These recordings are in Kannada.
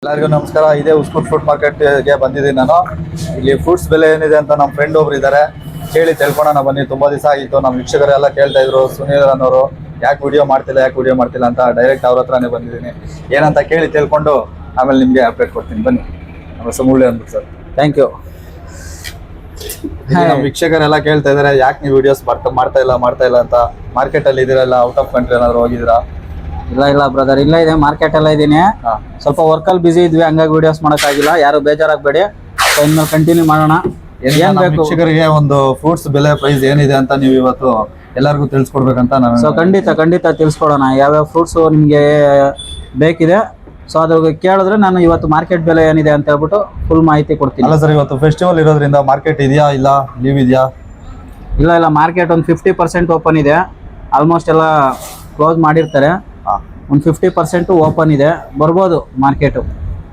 ಎಲ್ಲರಿಗೂ ನಮಸ್ಕಾರ. ಇದೇ ಉಸ್ಕೂರ್ ಫ್ರೂಟ್ ಮಾರ್ಕೆಟ್ಗೆ ಬಂದಿದ್ದೀನಿ ನಾನು. ಇಲ್ಲಿ ಫ್ರೂಟ್ಸ್ ಬೆಲೆ ಏನಿದೆ ಅಂತ ನಮ್ಮ ಫ್ರೆಂಡ್ ಒಬ್ರು ಇದ್ದಾರೆ, ಕೇಳಿ ತಿಳ್ಕೊಳ್ಳೋಣ ಬನ್ನಿ. ತುಂಬ ದಿವಸ ಆಗಿತ್ತು, ನಮ್ಮ ವೀಕ್ಷಕರೆಲ್ಲ ಕೇಳ್ತಾ ಇದ್ರು ಸುನೀಲ್ ಅನ್ನೋರು ಯಾಕೆ ವಿಡಿಯೋ ಮಾಡ್ತಿಲ್ಲ ಅಂತ. ಡೈರೆಕ್ಟ್ ಅವ್ರ ಹತ್ರನೇ ಬಂದಿದ್ದೀನಿ. ಏನಂತ ಕೇಳಿ ತಿಳ್ಕೊಂಡು ಆಮೇಲೆ ನಿಮಗೆ ಅಪ್ಡೇಟ್ ಕೊಡ್ತೀನಿ ಬನ್ನಿ. ನಮ್ಮ ಹೆಸರು ಮುಳ್ಳಿ ಅಂದ್ಬಿಟ್ಟು ಸರ್. Thank you. ನಮ್ಮ ವೀಕ್ಷಕರೆಲ್ಲ ಕೇಳ್ತಾ ಇದ್ದಾರೆ ಯಾಕೆ ನೀವು ವಿಡಿಯೋಸ್ ಮಾಡ್ತಾ ಇಲ್ಲ ಅಂತ. ಮಾರ್ಕೆಟಲ್ಲಿ ಇದ್ದೀರಲ್ಲ, ಔಟ್ ಆಫ್ ಕಂಟ್ರಿ ಏನಾದ್ರು ಹೋಗಿದ್ದೀರಾ? ಇಲ್ಲ ಬ್ರದರ್, ಇಲ್ಲ ಇದೆ ಮಾರ್ಕೆಟ್ ಎಲ್ಲ ಇದ್ದೀನಿ. ಸ್ವಲ್ಪ ವರ್ಕಲ್ಲಿ ಬಿಸಿ ಇದ್ವಿ, ಹಂಗಾಗಿ ವಿಡಿಯೋಸ್ ಮಾಡೋಕ್ಕಾಗಿಲ್ಲ. ಯಾರು ಬೇಜಾರಾಗಬೇಡಿ, ಇನ್ಮೇಲೆ ಕಂಟಿನ್ಯೂ ಮಾಡೋಣ. ಏನ್ ಬೇಕು ವೀಕ್ಷಕರಿಗೆ ಒಂದು ಫ್ರೂಟ್ಸ್ ಬೆಲೆ ಪ್ರೈಸ್ ಏನಿದೆ ಅಂತ ನೀವು ಇವತ್ತು ಎಲ್ಲರಿಗೂ ತಿಳಿಸ್ಕೊಡ್ಬೇಕಂತ ನಾನು. ಸೊ ಖಂಡಿತ ತಿಳಿಸ್ಕೊಡೋಣ. ಯಾವ್ಯಾವ ಫ್ರೂಟ್ಸ್ ನಿಮಗೆ ಬೇಕಿದೆ, ಸೊ ಅದ್ರ ಕೇಳಿದ್ರೆ ನಾನು ಇವತ್ತು ಮಾರ್ಕೆಟ್ ಬೆಲೆ ಏನಿದೆ ಅಂತ ಹೇಳ್ಬಿಟ್ಟು ಫುಲ್ ಮಾಹಿತಿ ಕೊಡ್ತೀನಿ. ಅಲ್ಲ ಸರ್, ಇವತ್ತು ಫೆಸ್ಟಿವಲ್ ಇರೋದ್ರಿಂದ ಮಾರ್ಕೆಟ್ ಇದೆಯಾ ಇಲ್ಲ ಲೀವ್ ಇದೆಯಾ? ಇಲ್ಲ ಮಾರ್ಕೆಟ್ ಒಂದು 50% ಓಪನ್ ಇದೆ. ಆಲ್ಮೋಸ್ಟ್ ಎಲ್ಲ ಕ್ಲೋಸ್ ಮಾಡಿರ್ತಾರೆ. ಒಂದು 50% ಓಪನ್ ಇದೆ, ಬರ್ಬೋದು ಮಾರ್ಕೆಟ್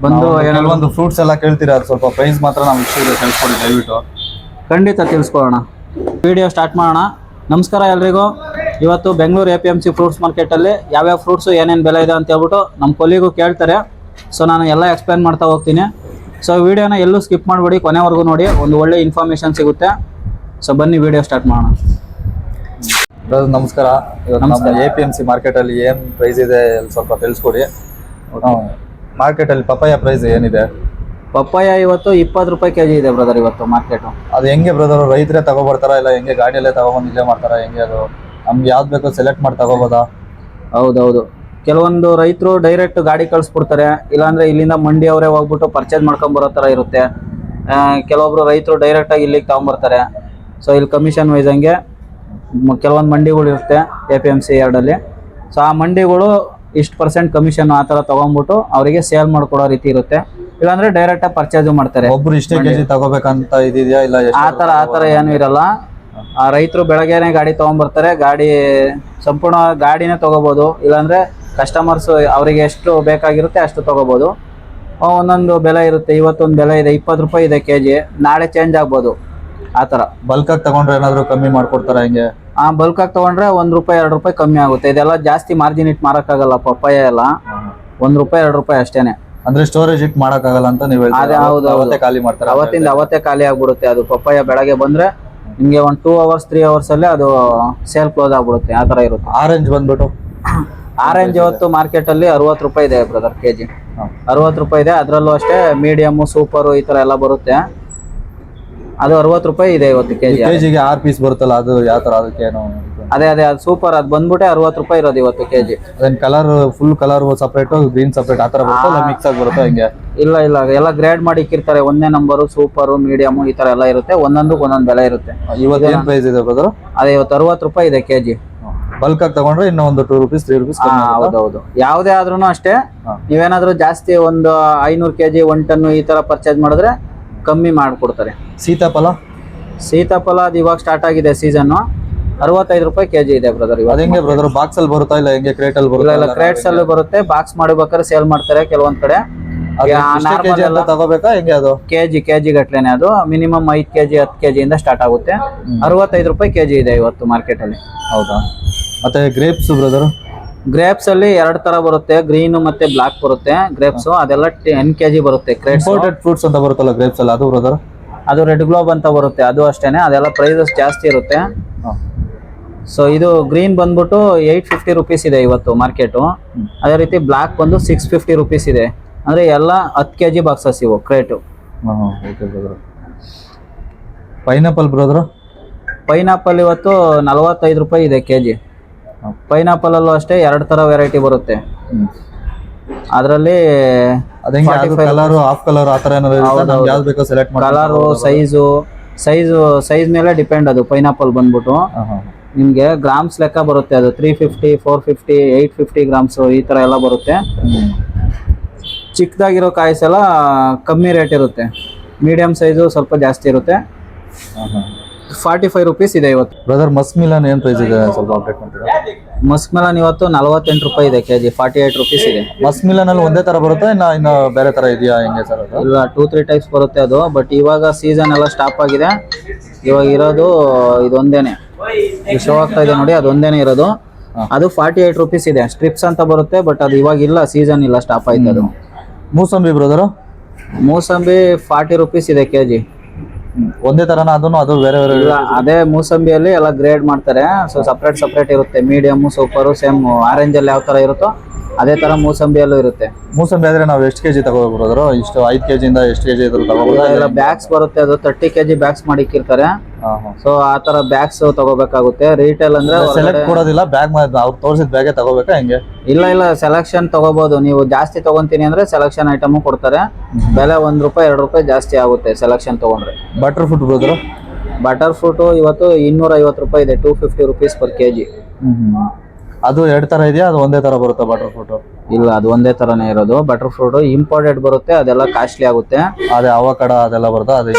ಬಂದು. ಕೆಲವೊಂದು ಫ್ರೂಟ್ಸ್ ಎಲ್ಲ ಕೇಳ್ತೀರಾ, ಅದು ಸ್ವಲ್ಪ ಪ್ರೈಸ್ ಮಾತ್ರ ನಾವು ತಿಳಿಸ್ಕೊಡಿ ದಯವಿಟ್ಟು. ಖಂಡಿತ ತಿಳಿಸ್ಕೊಳ್ಳೋಣ. ವಿಡಿಯೋ ಸ್ಟಾರ್ಟ್ ಮಾಡೋಣ. ನಮಸ್ಕಾರ ಎಲ್ರಿಗೂ. ಇವತ್ತು ಬೆಂಗಳೂರು APMC ಫ್ರೂಟ್ಸ್ ಮಾರ್ಕೆಟಲ್ಲಿ ಯಾವ್ಯಾವ ಫ್ರೂಟ್ಸು ಏನೇನು ಬೆಲೆ ಇದೆ ಅಂತ ಹೇಳ್ಬಿಟ್ಟು ನಮ್ಮ ಕೊಲಿಗೂ ಕೇಳ್ತಾರೆ. ಸೊ ನಾನು ಎಲ್ಲ ಎಕ್ಸ್ಪ್ಲೇನ್ ಮಾಡ್ತಾ ಹೋಗ್ತೀನಿ. ಸೊ ವಿಡಿಯೋನ ಎಲ್ಲೂ ಸ್ಕಿಪ್ ಮಾಡಬೇಡಿ, ಕೊನೆವರೆಗೂ ನೋಡಿ, ಒಂದು ಒಳ್ಳೆ ಇನ್ಫಾರ್ಮೇಷನ್ ಸಿಗುತ್ತೆ. ಸೊ ಬನ್ನಿ ವಿಡಿಯೋ ಸ್ಟಾರ್ಟ್ ಮಾಡೋಣ. ನಮಸ್ಕಾರ. ನಮ್ಮ APMC ಮಾರ್ಕೆಟಲ್ಲಿ ಏನು ಪ್ರೈಸ್ ಇದೆ ಸ್ವಲ್ಪ ತಿಳಿಸ್ಕೊಡಿ. ಮಾರ್ಕೆಟಲ್ಲಿ ಪಪ್ಪಾಯ ಪ್ರೈಸ್ ಏನಿದೆ? ಪಪ್ಪಾಯ ಇವತ್ತು 20 ರೂಪಾಯಿ kg ಇದೆ ಬ್ರದರ್ ಇವತ್ತು ಮಾರ್ಕೆಟು. ಅದು ಹೆಂಗೆ ಬ್ರದರ್, ರೈತರೇ ತಗೊಬರ್ತಾರ ಇಲ್ಲ ಹೆಂಗೆ ಗಾಡಿಯಲ್ಲೇ ತಗೊಬಂದು ಇಲ್ಲೇ ಮಾಡ್ತಾರಾ ಹೆಂಗೆ? ಅದು ನಮ್ಗೆ ಯಾವ್ದು ಬೇಕೋ ಸೆಲೆಕ್ಟ್ ಮಾಡಿ ತಗೋಬೋದಾ? ಹೌದೌದು, ಕೆಲವೊಂದು ರೈತರು ಡೈರೆಕ್ಟ್ ಗಾಡಿ ಕಳಿಸ್ಬಿಡ್ತಾರೆ, ಇಲ್ಲಾಂದ್ರೆ ಇಲ್ಲಿಂದ ಮಂಡಿ ಅವರೇ ಹೋಗ್ಬಿಟ್ಟು ಪರ್ಚೇಸ್ ಮಾಡ್ಕೊಂಬರೋ ಥರ ಇರುತ್ತೆ. ಕೆಲವೊಬ್ರು ರೈತರು ಡೈರೆಕ್ಟಾಗಿ ಇಲ್ಲಿಗೆ ತಗೊಂಬರ್ತಾರೆ. ಸೊ ಇಲ್ಲಿ ಕಮಿಷನ್ ವೈಸ್ ಹಂಗೆ ಕೆಲವೊಂದು ಮಂಡಿಗಳು ಇರುತ್ತೆ APMC ಯಾರ್ಡಲ್ಲಿ. ಸೊ ಆ ಮಂಡಿಗಳು ಇಷ್ಟು % ಕಮಿಷನ್ ಆ ಥರ ತೊಗೊಂಡ್ಬಿಟ್ಟು ಅವರಿಗೆ ಸೇಲ್ ಮಾಡ್ಕೊಡೋ ರೀತಿ ಇರುತ್ತೆ. ಇಲ್ಲಾಂದ್ರೆ ಡೈರೆಕ್ಟಾಗಿ ಪರ್ಚೇಸು ಮಾಡ್ತಾರೆ. ಒಬ್ರು ಇಷ್ಟೇ ಕೆಜಿ ತಗೋಬೇಕಂತ ಇದೆಯಾ? ಇಲ್ಲ ಆ ಥರ ಏನೂ ಇರಲ್ಲ. ಆ ರೈತರು ಬೆಳಗ್ಗೆನೆ ಗಾಡಿ ತೊಗೊಂಬರ್ತಾರೆ, ಸಂಪೂರ್ಣ ಗಾಡಿನೇ ತೊಗೋಬೋದು. ಇಲ್ಲಾಂದರೆ ಕಸ್ಟಮರ್ಸು ಅವರಿಗೆ ಎಷ್ಟು ಬೇಕಾಗಿರುತ್ತೆ ಅಷ್ಟು ತೊಗೋಬೋದು. ಒಂದೊಂದು ಬೆಲೆ ಇರುತ್ತೆ. ಇವತ್ತೊಂದು ಬೆಲೆ ಇದೆ 20 ರೂಪಾಯಿ ಇದೆ kg, ನಾಳೆ ಚೇಂಜ್ ಆಗ್ಬೋದು. ಆ ಥರ ಬಲ್ಕಾಗಿ ತಗೊಂಡ್ರೆ ಏನಾದರೂ ಕಮ್ಮಿ ಮಾಡ್ಕೊಡ್ತಾರ ಹೆಂಗೆ? ಬಲ್ಕಾಗಿ ತೊಗೊಂಡ್ರೆ 1 ರೂಪಾಯಿ 2 ರೂಪಾಯಿ ಕಮ್ಮಿ ಆಗುತ್ತೆ. ಇದೆಲ್ಲ ಜಾಸ್ತಿ ಮಾರ್ಜಿನ್ ಇಟ್ಟು ಮಾರೋಕ್ಕಾಗಲ್ಲ ಪಪ್ಪಾಯ ಎಲ್ಲ. 1 ರೂಪಾಯಿ 2 ರೂಪಾಯಿ ಅಷ್ಟೇನೆ. ಅಂದ್ರೆ ಸ್ಟೋರೇಜ್ ಇಟ್ಟು ಮಾಡೋಕ್ಕಾಗಲ್ಲ ಅಂತ ನೀವು ಹೇಳ್ತೀರಾ? ಹೌದು, ಅವತ್ತೇ ಖಾಲಿ ಮಾಡ್ತಾರೆ. ಅವತ್ತೇ ಖಾಲಿ ಆಗ್ಬಿಡುತ್ತೆ ಅದು. ಪಪ್ಪಾಯ ಬೆಳಗ್ಗೆ ಬಂದ್ರೆ ನಿಮಗೆ ಒಂದು 2 hours 3 hours ಅಲ್ಲೇ ಅದು ಸೇಲ್ ಕ್ಲೋಸ್ ಆಗ್ಬಿಡುತ್ತೆ. ಆ ಥರ ಇರುತ್ತೆ. ಆರೆಂಜ್ ಬಂದ್ಬಿಟ್ಟು ಆರೆಂಜ್ ಇವತ್ತು ಮಾರ್ಕೆಟಲ್ಲಿ 60 ರೂಪಾಯಿ ಇದೆ ಬ್ರದರ್ kg. 60 ರೂಪಾಯಿ ಇದೆ. ಅದರಲ್ಲೂ ಅಷ್ಟೇ ಮೀಡಿಯಮ್ಮು, ಸೂಪರು ಈ ಥರ ಎಲ್ಲ ಬರುತ್ತೆ. ಅದು 60 ರೂಪಾಯಿ ಇದೆ ಇವತ್ತು ಕೆಜಿಗೆ 6 ಪೀಸ್ ಬರುತ್ತಲ್ಲ, ಅದು ಯಾವ ತರ? ಅದಕ್ಕೇನು? ಅದೇ ಅದು ಸೂಪರ್, ಅದು ಬಂದ್ಬಿಟ್ಟೆ 60 ರೂಪಾಯಿ ಇರೋದು ಇವತ್ತು kg. ಅದೇನು colour full colour separate, green separate ಆ ತರ ಬರುತ್ತೆ, ಮಿಕ್ಸ್ ಆಗಿ ಬರುತ್ತೆ ಹಿಂಗೆ? ಇಲ್ಲ ಎಲ್ಲ ಗ್ರೇಡ್ ಮಾಡಿ ಇಕ್ಕಿರ್ತಾರೆ. 1ನೇ ನಂಬರು, ಸೂಪರು, ಮೀಡಿಯಮ್ ಈ ತರ ಎಲ್ಲ ಇರುತ್ತೆ. ಒಂದೊಂದು ಬೆಲೆ ಇರುತ್ತೆ. ಇವತ್ತು ಏನು ಪ್ರೈಸ್ ಇದೆ ಬ್ರದರ್? ಅದೇ ಇವತ್ತು 60 ರೂಪಾಯಿ ಇದೆ kg. ಬಲ್ಕ್ ಆಗಿ ತಗೊಂಡ್ರೆ ಇನ್ನೂ ಒಂದು 2 ರೂಪೀಸ್ 3 ರೂಪೀಸ್. ಹೌದೌದು, ಯಾವುದೇ ಆದ್ರೂ ಅಷ್ಟೇ. ನೀವೇನಾದ್ರೂ ಜಾಸ್ತಿ ಒಂದು 500 kg 1 ಟನ್ ಈ ತರ ಪರ್ಚೇಸ್ ಮಾಡಿದ್ರೆ ಕಮ್ಮಿ ಮಾಡಿಕೊಡ್ತಾರೆ. ಸೀತಾಫಲ ಅದು ಇವಾಗ ಸ್ಟಾರ್ಟ್ ಆಗಿದೆ ಸೀಸನ್ನು. 65 ರೂಪಾಯಿ kg ಇದೆ ಬ್ರದರ್. ಇವಾಗ ಹೆಂಗೆ ಬ್ರದರ್, ಬಾಕ್ಸ್ ಅಲ್ಲಿ ಬರುತ್ತಾ ಇಲ್ಲ ಹೆಂಗೆ ಕ್ರೇಟ್ ಅಲ್ಲಿ ಬರುತ್ತಾ? ಇಲ್ಲ ಕ್ರೇಟ್ಸ್ ಅಲ್ಲಿ ಬರುತ್ತೆ. ಬಾಕ್ಸ್ ಮಾಡಬೇಕಾದ್ರೆ ಸೇಲ್ ಮಾಡ್ತಾರೆ ಕೆಲವೊಂದ್ ಕಡೆ. ತಗೋಬೇಕಾ ಹೆಂಗೆ? ಅದು ಕೆಜಿ ಗಟ್ಲೆನೆ. ಅದು ಮಿನಿಮಮ್ 5 kg 10 kg ಇಂದ ಸ್ಟಾರ್ಟ್ ಆಗುತ್ತೆ. 65 ರೂಪಾಯಿ kg ಇದೆ ಇವತ್ತು ಮಾರ್ಕೆಟ್ ಅಲ್ಲಿ. ಹೌದಾ? ಮತ್ತೆ ಗ್ರೇಪ್ಸ್ ಬ್ರದರ್? ಗ್ರೇಪ್ಸ್ ಅಲ್ಲಿ 2 ತರ ಬರುತ್ತೆ, ಗ್ರೀನ್ ಮತ್ತೆ ಬ್ಲಾಕ್ ಬರುತ್ತೆ ಗ್ರೇಪ್ಸ್. ಅದೆಲ್ಲ 10 kg ಬರುತ್ತೆ. ಇಂಪೋರ್ಟೆಡ್ ಫ್ರೂಟ್ಸ್ ಅಂತ ಬರುತ್ತಲ್ಲ ಗ್ರೇಪ್ಸ್ ಅಲ್ಲಿ, ಅದು ಬ್ರದರ್? ಅದು ರೆಡ್ ಗ್ಲೋಬ್ ಅಂತ ಬರುತ್ತೆ, ಅದು ಅಷ್ಟೇನೆ. ಅದೆಲ್ಲ ಪ್ರೈಸಸ್ ಜಾಸ್ತಿ ಇರುತ್ತೆ. ಸೊ ಇದು ಗ್ರೀನ್ ಬಂದ್ಬಿಟ್ಟು 850 ರೂಪೀಸ್ ಇದೆ ಇವತ್ತು ಮಾರ್ಕೆಟು. ಅದೇ ರೀತಿ ಬ್ಲಾಕ್ ಬಂದು 650 ರೂಪೀಸ್ ಇದೆ. ಅಂದ್ರೆ ಎಲ್ಲ 10 kg ಬಾಕ್ಸಸ್ ಇವು ಕ್ರೇಟು. Pineapple brother? ಪೈನಾಪಲ್ ಇವತ್ತು 45 ರೂಪಾಯಿ ಇದೆ kg. ಪೈನಾಪಲ್ ಅಲ್ಲೂ ಅಷ್ಟೇ 2 ತರ ವೆರೈಟಿ ಬರುತ್ತೆ. ಅದರಲ್ಲಿ ಕಲರು, ಸೈಜ್ ಮೇಲೆ ಡಿಪೆಂಡ್. ಅದು ಪೈನಾಪಲ್ ಬಂದ್ಬಿಟ್ಟು ನಿಮ್ಗೆ ಗ್ರಾಮ್ಸ್ ಲೆಕ್ಕ ಬರುತ್ತೆ. ಅದು 350, 450, 850 ಗ್ರಾಮ್ಸ್ ಈ ತರ ಎಲ್ಲ ಬರುತ್ತೆ. ಚಿಕ್ಕದಾಗಿರೋ ಕಾಯಿಸ್ ಎಲ್ಲ ಕಮ್ಮಿ ರೇಟ್ ಇರುತ್ತೆ. ಮೀಡಿಯಂ ಸೈಜು ಸ್ವಲ್ಪ ಜಾಸ್ತಿ ಇರುತ್ತೆ. 45 ರೂಪೀಸ್ ಇದೆ ಇವತ್ತು ಬ್ರದರ್. ಮಸ್ಕ್ ಮಿಲನ್ ಏನ್ ಪ್ರೈಸ್ ಇದೆ ಸ್ವಲ್ಪ ಅಪ್ಡೇಟ್ ಮಾಡ್ತೀರಾ? ಮಸ್ಕ್ ಮಿಲನ್ ಇವತ್ತು 48 ರೂಪಾಯಿ ಇದೆ kg. 48 ರೂಪೀಸ್ ಇದೆ. ಮಸ್ಕ್ ಮಿಲನ್ ಅಲ್ಲಿ ಒಂದೇ ತರ ಬರುತ್ತೆ, ಇನ್ನು ಬೇರೆ ತರ ಇದೆಯಾ ಹೆಂಗೆ ಸರ್? ಇಲ್ಲ 2-3 ಟೈಪ್ಸ್ ಬರುತ್ತೆ ಅದು. ಬಟ್ ಇವಾಗ ಸೀಸನ್ ಎಲ್ಲ ಸ್ಟಾಪ್ ಆಗಿದೆ. ಇವಾಗ ಇರೋದು ಇದೊಂದೇನೆ ಶೋ ಆಗ್ತಾ ಇದೆ ನೋಡಿ, ಅದೊಂದೇನೆ ಇರೋದು. ಅದು 48 ರೂಪೀಸ್ ಇದೆ. ಸ್ಟ್ರಿಪ್ಸ್ ಅಂತ ಬರುತ್ತೆ, ಬಟ್ ಅದು ಇವಾಗ ಇಲ್ಲ, ಸೀಸನ್ ಇಲ್ಲ, ಸ್ಟಾಪ್ ಆಯ್ತು ಅದು. ಮೂಸಂಬಿ ಬ್ರದರು ಮೂಸಂಬಿ 40 ರುಪೀಸ್ ಇದೆ ಕೆಜಿ. ಒಂದೇ ತರನ ಅದನ್ನು ಅದು ಬೇರೆ ಬೇರೆ? ಇಲ್ಲ, ಅದೇ ಮೂಸಂಬಿಯಲ್ಲಿ ಎಲ್ಲ ಗ್ರೇಡ್ ಮಾಡ್ತಾರೆ. ಸೊ ಸಪ್ರೇಟ್ ಇರುತ್ತೆ. ಮೀಡಿಯಮ್, ಸೂಪರು, ಸೇಮ್ ಆರೆಂಜ್ ಅಲ್ಲಿ ಯಾವ ತರ ಇರುತ್ತೋ ಅದೇ ತರ ಮೂಸಂಬಿಯಲ್ಲೂ ಇರುತ್ತೆ. ಮೂಸಂಬಿ ಆದ್ರೆ ನಾವು ಎಷ್ಟು ಕೆಜಿ ತಗೋಬೇಕು ಬ್ರದರು? ಇಷ್ಟು 5 ಕೆಜಿಯಿಂದ ಎಷ್ಟು ಕೆಜಿ ಇದ್ರು ತಗೋಬೋದಾ? ಇಲ್ಲ, ಬ್ಯಾಗ್ಸ್ ಬರುತ್ತೆ. ಅದು 30 kg ಬ್ಯಾಗ್ಸ್ ಮಾಡಿ ಇಕ್ಕಿರ್ತಾರೆ. ಸೊ ಆ ತರ ಬ್ಯಾಗ್ಸ್ ತಗೋಬೇಕಾಗುತ್ತೆ. ರೀಟೇಲ್ ಅಂದ್ರೆ ಸೆಲೆಕ್ಟ್ ಕೊಡೋದಿಲ್ಲ, ಬ್ಯಾಗ್ ಅವ್ರು ತೋರಿಸಿದ ಬ್ಯಾಗೆ ತಗೋಬೇಕಾ ಹೆಂಗೆ? ಇಲ್ಲ, ಸೆಲೆಕ್ಷನ್ ತಗೋಬಹುದು. ನೀವು ಜಾಸ್ತಿ ತಗೊಂತೀನಿ ಅಂದ್ರೆ ಸೆಲೆಕ್ಷನ್ ಐಟಮ್ ಕೊಡ್ತಾರೆ. ಬೆಲೆ ₹1 ₹2 ಜಾಸ್ತಿ ಆಗುತ್ತೆ ಸೆಲೆಕ್ಷನ್ ತಗೊಂಡ್ರೆ. Butter fruit brother? Butter fruit ಇವತ್ತು ₹250 ಇದೆ, 250 ರುಪೀಸ್ ಪರ್ ಕೆಜಿ. ಅದು 2 ತರ ಇದೆಯಾ, ಅದು ಒಂದೇ ತರ ಬರುತ್ತಾ ಬಟರ್ ಫ್ರೂಟ್? ಇಲ್ಲ, ಅದು ಒಂದೇ ತರನೇ ಇರೋದು. ಬಟರ್ ಫ್ರೂಟ್ ಇಂಪೋರ್ಟೆಡ್ ಬರುತ್ತೆ, ಅದೆಲ್ಲ ಕಾಸ್ಟ್ಲಿ ಆಗುತ್ತೆ. ಅದೇ ಅವಕಾಡ ಅದೆಲ್ಲ ಬರುತ್ತಾ? ಅದು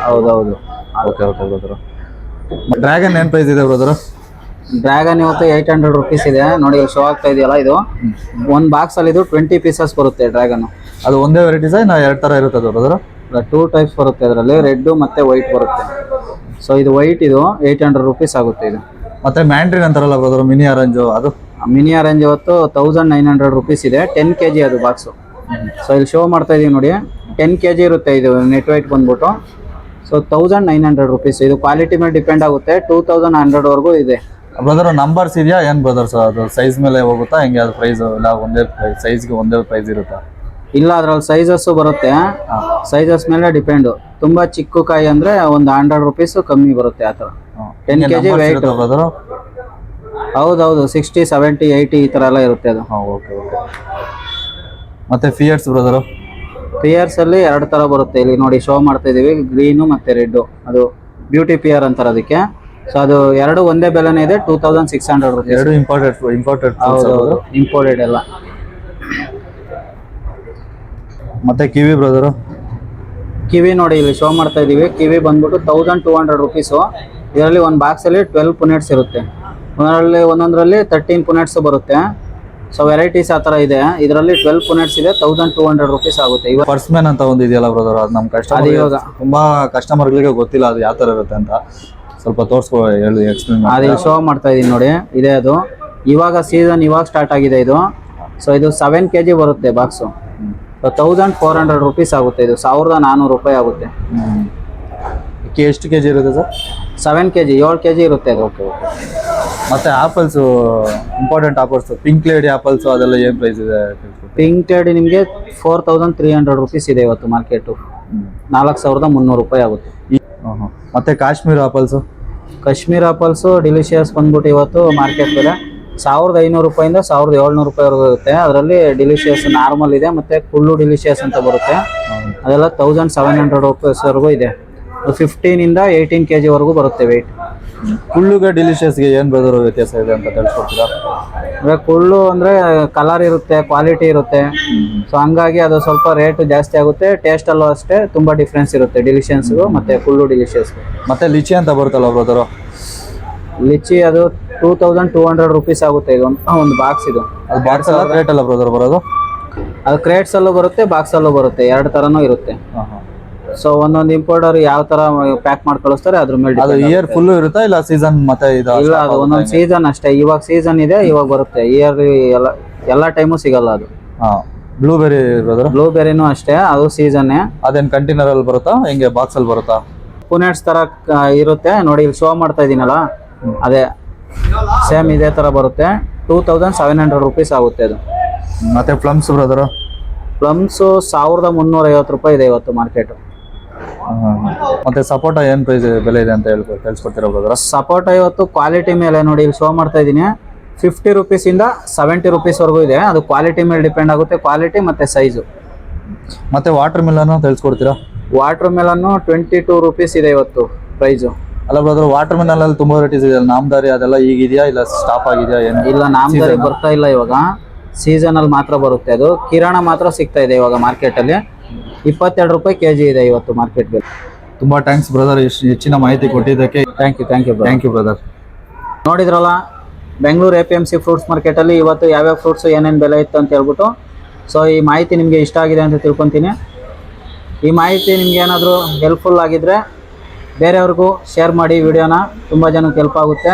ಹೌದೌದು. Okay brother. ಡ್ರ್ಯಾಗನ್ ಏನ್ ಪ್ರೈಸ್ ಇದೆ ಬ್ರದರು? ಡ್ರ್ಯಾಗನ್ ಇವತ್ತು 800 ರುಪೀಸ್ ಇದೆ. ನೋಡಿ ಶೋ ಆಗ್ತಾ ಇದೆಯಲ್ಲ, ಇದು ಒಂದು ಬಾಕ್ಸ್ ಅಲ್ಲಿ ಇದು 20 ಪೀಸಸ್ ಬರುತ್ತೆ ಡ್ರ್ಯಾಗನ್. ಅದು ಒಂದೇ ವೆರೈಟೀಸ್ ನಾ 2 ತರ ಇರುತ್ತೆ ಬ್ರದರು? 2 ಟೈಪ್ಸ್ ಬರುತ್ತೆ ಅದರಲ್ಲಿ, ರೆಡ್ ಮತ್ತೆ ವೈಟ್ ಬರುತ್ತೆ. ಸೊ ಇದು ವೈಟ್, ಇದು 800 ರುಪೀಸ್ ಆಗುತ್ತೆ ಇದು. ಮತ್ತೆ ಮ್ಯಾಂಡ್ರಿನ್ ಅಂತಾರಲ್ಲ ಬ್ರದರು, ಮಿನಿ ಆರೆಂಜ್, ಅದು ಮಿನಿ ಆರೆಂಜ್ ಇವತ್ತು 1900 ರುಪೀಸ್ ಇದೆ. 10 kg ಅದು ಬಾಕ್ಸು. ಸೊ ಇಲ್ಲಿ ಶೋ ಮಾಡ್ತಾ ಇದೀವಿ ನೋಡಿ, 10 kg ಇರುತ್ತೆ ಇದು ನೆಟ್ ವೈಟ್ ಬಂದ್ಬಿಟ್ಟು. So 1900 rupees. ಇದು ಕ್ವಾಲಿಟಿ ಮೇಲೆ ಡಿಪೆಂಡ್ ಆಗುತ್ತೆ. 2100 ವರೆಗೂ ಇದೆ ಬ್ರದರ್. ನಂಬರ್ಸ್ ಇದೆಯಾ ಏನ್ ಬ್ರದರ್ಸ್? ಅದು ಸೈಜ್ ಮೇಲೆ ಹೋಗುತ್ತಾ ಹೆಂಗೆ? ಅದು ಪ್ರೈಸ್ ಇಲ್ಲ ಒಂದೇ ಸೈಜ್ಗೆ ಒಂದೇ ಪ್ರೈಸ್ ಇರುತ್ತಾ? ಇಲ್ಲ, ಅದ್ರಲ್ಲಿ ಸೈಜಸ್ ಬರುತ್ತೆ. ಸೈಜಸ್ ಮೇಲೆ ಡಿಪೆಂಡ್. ತುಂಬಾ ಚಿಕ್ಕ ಕಾಯಿ ಅಂದ್ರೆ ಒಂದು 100 ರುಪೀಸ್ ಕಮ್ಮಿ ಬರುತ್ತೆ ಆ ತರ. 10 kg ವೆಯ್ಟ್ ಬ್ರದರ್? ಹೌದೌದು, 60, 70, 80 ಈ ತರ ಎಲ್ಲ ಇರುತ್ತೆ ಅದು. ಓಕೆ. ಮತ್ತೆ ಫಿಯರ್ಸ್ ಬ್ರದರ್? ಪಿಯರ್ಸ್ ಅಲ್ಲಿ 2 ತರ ಬರುತ್ತೆ. ಇಲ್ಲಿ ನೋಡಿ ಶೋ ಮಾಡ್ತಾ ಇದೀವಿ, ಗ್ರೀನು ಮತ್ತೆ ರೆಡ್. ಅದು ಬ್ಯೂಟಿ ಪಿಯರ್ ಅಂತಾರೆ ಅದಕ್ಕೆ. ಸೊ ಅದು 2 ಒಂದೇ ಬೆಲೆನೇ ಇದೆ, 2600 ರುಪೀಸ್. 2 ಇಂಪೋರ್ಟೆಡ್ ಇಂಪೋರ್ಟೆಡ್ ಎಲ್ಲ. ಮತ್ತೆ ಕಿವಿ ಬ್ರದರ್? ಕಿವಿ ನೋಡಿ ಇಲ್ಲಿ ಶೋ ಮಾಡ್ತಾ ಇದೀವಿ. ಕಿವಿ ಬಂದ್ಬಿಟ್ಟು 1200 ರುಪೀಸು. ಇದರಲ್ಲಿ ಒಂದು ಬಾಕ್ಸ್ ಅಲ್ಲಿ 12 ಪುನೆಟ್ಸ್ ಇರುತ್ತೆ. ಒಂದೊಂದರಲ್ಲಿ 13 ಪುನೆಟ್ಸ್ ಬರುತ್ತೆ. ಸೊ ವೆರೈಟೀಸ್ ಆ ತರ ಇದೆ. ಇದರಲ್ಲಿ 12 ಪುನೆಟ್ಸ್ ಇದೆ, 1200 ರುಪೀಸ್ ಆಗುತ್ತೆ. ಇವಾಗ ಪರ್ಸ್ಮೆನ್ ಅಂತ ಒಂದು ಇದೆಯಲ್ಲ ಬ್ರದರ್, ಅದು ನಮ್ಮ ಕಸ್ಟಮರ್ ಇವಾಗ ತುಂಬಾ ಕಸ್ಟಮರ್ಗಳಿಗೆ ಗೊತ್ತಿಲ್ಲ ಅದು ಯಾವ ತರ ಇರುತ್ತೆ ಅಂತ. ಸ್ವಲ್ಪ ತೋರಿಸ್ಕೊ, ಹೇಳಿ, ಎಕ್ಸ್ಪ್ಲೇನ್ ಮಾಡಿ. ಅದು ಶೋ ಮಾಡ್ತಾ ಇದೀನಿ ನೋಡಿ, ಇದೆ ಅದು. ಇವಾಗ ಸೀಸನ್ ಇವಾಗ ಸ್ಟಾರ್ಟ್ ಆಗಿದೆ ಇದು. ಸೊ ಇದು 7 kg ಬರುತ್ತೆ ಬಾಕ್ಸು. 1400 ರುಪೀಸ್ ಆಗುತ್ತೆ. ಇದು 1400 ರೂಪಾಯಿ ಆಗುತ್ತೆ. ಎಷ್ಟು ಕೆಜಿ ಇರುತ್ತೆ ಸರ್? 7 kg, 7 kg ಇರುತ್ತೆ ಅದು. ಓಕೆ. ಮತ್ತೆ apples, important apples, pink lady apples, ಅದೆಲ್ಲ ಏನ್ ಪ್ರೈಸ್ ಇದೆ? ಪಿಂಕ್ ಲೇಡಿ ನಿಮಗೆ 4300 ರುಪೀಸ್ ಇದೆ ಇವತ್ತು ಮಾರ್ಕೆಟು. 4300 ರೂಪಾಯಿ ಆಗುತ್ತೆ. ಮತ್ತೆ Kashmir apples? Kashmir apples delicious ಬಂದ್ಬಿಟ್ಟು ಇವತ್ತು ಮಾರ್ಕೆಟ್ ಬೆಲೆ 1500 ರೂಪಾಯಿಂದ 1700 ರೂಪಾಯಿವರೆಗೂ ಇರುತ್ತೆ. ಅದರಲ್ಲಿ ಡಿಲಿಷಿಯಸ್ ನಾರ್ಮಲ್ ಇದೆ, ಮತ್ತೆ ಫುಲ್ಲು ಡಿಲಿಷಿಯಸ್ ಅಂತ ಬರುತ್ತೆ. ಅದೆಲ್ಲ 1700 ರೂಪಾಯಿವರೆಗೂ ಇದೆ. 15 ಇಂದ 18 kg ವರೆಗೂ ಬರುತ್ತೆ ವೆಯ್ಟ್. ಕುಳ್ಳುಗೆ ಡಿಲಿಷಿಯಸ್ಗೆ ಏನು ಬ್ರದರ್ ವ್ಯತ್ಯಾಸ ಇದೆ ಅಂತ ತಿಳಿಸ್ಕೊಡ್ತೀರಾ? ಅಂದರೆ ಕುಳ್ಳು ಅಂದರೆ ಕಲರ್ ಇರುತ್ತೆ, ಕ್ವಾಲಿಟಿ ಇರುತ್ತೆ. ಸೊ ಹಂಗಾಗಿ ಅದು ಸ್ವಲ್ಪ ರೇಟ್ ಜಾಸ್ತಿ ಆಗುತ್ತೆ. ಟೇಸ್ಟಲ್ಲೂ ಅಷ್ಟೇ ತುಂಬ ಡಿಫ್ರೆನ್ಸ್ ಇರುತ್ತೆ ಡಿಲಿಷಿಯಸ್ಗೂ ಮತ್ತು ಕುಳ್ಳು ಡಿಲಿಷಿಯಸ್ಗೂ. ಮತ್ತು ಲಿಚಿ ಅಂತ ಬರುತ್ತಲ್ಲ ಬ್ರದರು? ಲಿಚಿ ಅದು 2200 ರುಪೀಸ್ ಆಗುತ್ತೆ. ಇದು ಒಂದು ಬಾಕ್ಸ್. ಇದು ಅದು ಬಾಕ್ಸ್ ಅಲ್ಲ, ಕ್ರೇಟ್ ಅಲ್ಲ ಬ್ರದರ್ ಬರೋದು? ಅದು ಕ್ರೇಟ್ಸಲ್ಲೂ ಬರುತ್ತೆ, ಬಾಕ್ಸಲ್ಲೂ ಬರುತ್ತೆ, 2 ಥರನೂ ಇರುತ್ತೆ. ಸೊ ಒಂದೊಂದು ಇಂಪೋರ್ಟರ್ ಯಾವ ತರ ಪ್ಯಾಕ್ ಮಾಡಿ ಕಳಿಸ್ತಾರೆ ಅದ್ರ ಮೇಲೆ. ಅದು ಇಯರ್ ಫುಲ್ ಇರುತ್ತಾ ಇಲ್ಲ ಸೀಸನ್ ಮತ್ತೆ ಇದು? ಇಲ್ಲ, ಅದು ಒಂದೊಂದು ಸೀಸನ್ ಅಷ್ಟೇ. ಇವಾಗ ಸೀಸನ್ ಇದೆ, ಇವಾಗ ಬರುತ್ತೆ. ಇಯರ್ ಎಲ್ಲ ಟೈಮು ಸಿಗಲ್ಲ ಅದು. Blueberry brother? ಬ್ಲೂಬೆರಿನೂ ಅಷ್ಟೇ, ಅದು ಸೀಸನ್ನೇ. ಅದೇನು ಕಂಟೈನರ್ ಅಲ್ಲಿ ಬರುತ್ತಾ ಹೆಂಗೆ, ಬಾಕ್ಸ್ ಅಲ್ಲಿ ಬರುತ್ತಾ? ಪುನೆಟ್ಸ್ ತರ ಇರುತ್ತೆ ನೋಡಿ, ಇಲ್ಲಿ ಶೋ ಮಾಡ್ತಾ ಇದೀನಲ್ಲ, ಅದೇ ಸೇಮ್ ಇದೇ ತರ ಬರುತ್ತೆ. 2700 ರುಪೀಸ್ ಆಗುತ್ತೆ ಅದು. ಮತ್ತೆ ಪ್ಲಮ್ಸ್ ಬ್ರದರ್? ಪ್ಲಮ್ಸ್ 1350 ರೂಪಾಯಿ ಇದೆ ಇವತ್ತು ಮಾರ್ಕೆಟ್. ಮತ್ತೆ ಸಪೋಟ ಏನ್ ಪ್ರೈಸ್ ಬೆಲೆ ಇದೆ ಅಂತ ಹೇಳ್ಕೊಡ್ತೀರಾ ಬ್ರದರ್? ಸಪೋಟ ಇವತ್ತು ಕ್ವಾಲಿಟಿ ಮೇಲೆ ನೋಡಿ, ಇಲ್ಲಿ ಶೋ ಮಾಡ್ತಾ ಇದೀನಿ, 50 ರುಪೀಸಿಂದ 70 ರುಪೀಸ್ ವರೆಗೂ ಇದೆ. ಅದು ಕ್ವಾಲಿಟಿ ಮೇಲೆ ಡಿಪೆಂಡ್ ಆಗುತ್ತೆ, ಕ್ವಾಲಿಟಿ ಮತ್ತೆ ಸೈಜು. ಮತ್ತೆ ವಾಟರ್ ಮಿಲನ್ ತಿಳಿಸ್ಕೊಡ್ತೀರಾ? ವಾಟರ್ ಮೆಲನ್ನು 22 ರುಪೀಸ್ ಇದೆ ಇವತ್ತು ಪ್ರೈಸು. ಅಲ್ಲ ಬ್ರದರ್, ವಾಟರ್ ಮೆಲನ್ ಅಲ್ಲಿ ತುಂಬಾ ವೆರೈಟೀಸ್ ಇದೆ. ನಾಮದಾರಿ ಅದೆಲ್ಲ ಈಗಿದೆಯಾ ಇಲ್ಲ ಸ್ಟಾಪ್ ಆಗಿದೆಯಾ? ಏನು ಇಲ್ಲ, ನಾಮದಾರಿ ಬರ್ತಾ ಇಲ್ಲ ಇವಾಗ, ಸೀಸನ್ ಅಲ್ಲಿ ಮಾತ್ರ ಬರುತ್ತೆ. ಅದು ಕಿರಾಣ ಮಾತ್ರ ಸಿಗ್ತಾ ಇದೆ ಇವಾಗ ಮಾರ್ಕೆಟ್ ಅಲ್ಲಿ. 22 ರೂಪಾಯಿ ಕೆಜಿ ಇದೆ ಇವತ್ತು ಮಾರ್ಕೆಟ್ ಬೆಲೆ. ತುಂಬಾ ಥ್ಯಾಂಕ್ಸ್ ಬ್ರದರ್, ಹೆಚ್ಚಿನ ಮಾಹಿತಿ ಕೊಟ್ಟಿದ್ದಕ್ಕೆ. Thank you brother. ನೋಡಿದ್ರಲ್ಲ, ಬೆಂಗಳೂರು APMC ಫ್ರೂಟ್ಸ್ ಮಾರ್ಕೆಟಲ್ಲಿ ಇವತ್ತು ಯಾವ್ಯಾವ ಫ್ರೂಟ್ಸ್ ಏನೇನು ಬೆಲೆ ಇತ್ತು ಅಂತ ಹೇಳ್ಬಿಟ್ಟು. ಸೊ ಈ ಮಾಹಿತಿ ನಿಮಗೆ ಇಷ್ಟ ಆಗಿದೆ ಅಂತ ತಿಳ್ಕೊತೀನಿ. ಈ ಮಾಹಿತಿ ನಿಮ್ಗೆ ಏನಾದರೂ ಹೆಲ್ಪ್ಫುಲ್ ಆಗಿದ್ರೆ ಬೇರೆಯವ್ರಿಗೂ ಶೇರ್ ಮಾಡಿ ವಿಡಿಯೋನ, ತುಂಬ ಜನಕ್ಕೆ ಹೆಲ್ಪ್ ಆಗುತ್ತೆ.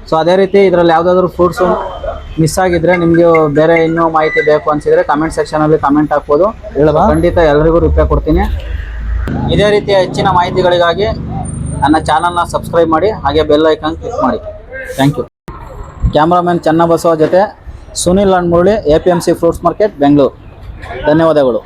ಸೊ ಅದೇ ರೀತಿ ಇದರಲ್ಲಿ ಯಾವುದಾದ್ರೂ ಫ್ರೂಟ್ಸು ಮಿಸ್ ಆಗಿದ್ರೆ ನಿಮಗೆ ಬೇರೆ ಇನ್ನೂ ಮಾಹಿತಿ ಬೇಕು ಅನ್ಸಿದ್ರೆ ಕಮೆಂಟ್ ಸೆಕ್ಷನಲ್ಲಿ ಕಮೆಂಟ್ ಹಾಕ್ಬೋದು. ಖಂಡಿತ ಎಲ್ರಿಗೂ ರಿಪ್ಲೈ ಕೊಡ್ತೀನಿ. ಇದೇ ರೀತಿಯ ಹೆಚ್ಚಿನ ಮಾಹಿತಿಗಳಿಗಾಗಿ ನನ್ನ ಚಾನಲ್ನ ಸಬ್ಸ್ಕ್ರೈಬ್ ಮಾಡಿ, ಹಾಗೆ ಬೆಲ್ ಐಕಾನ್ ಕ್ಲಿಕ್ ಮಾಡಿ. Thank you. ಕ್ಯಾಮ್ರಾಮನ್ ಚನ್ನಬಸವ ಜೊತೆ Sunil and Murali, APMC fruits market, Bengaluru. ಧನ್ಯವಾದಗಳು.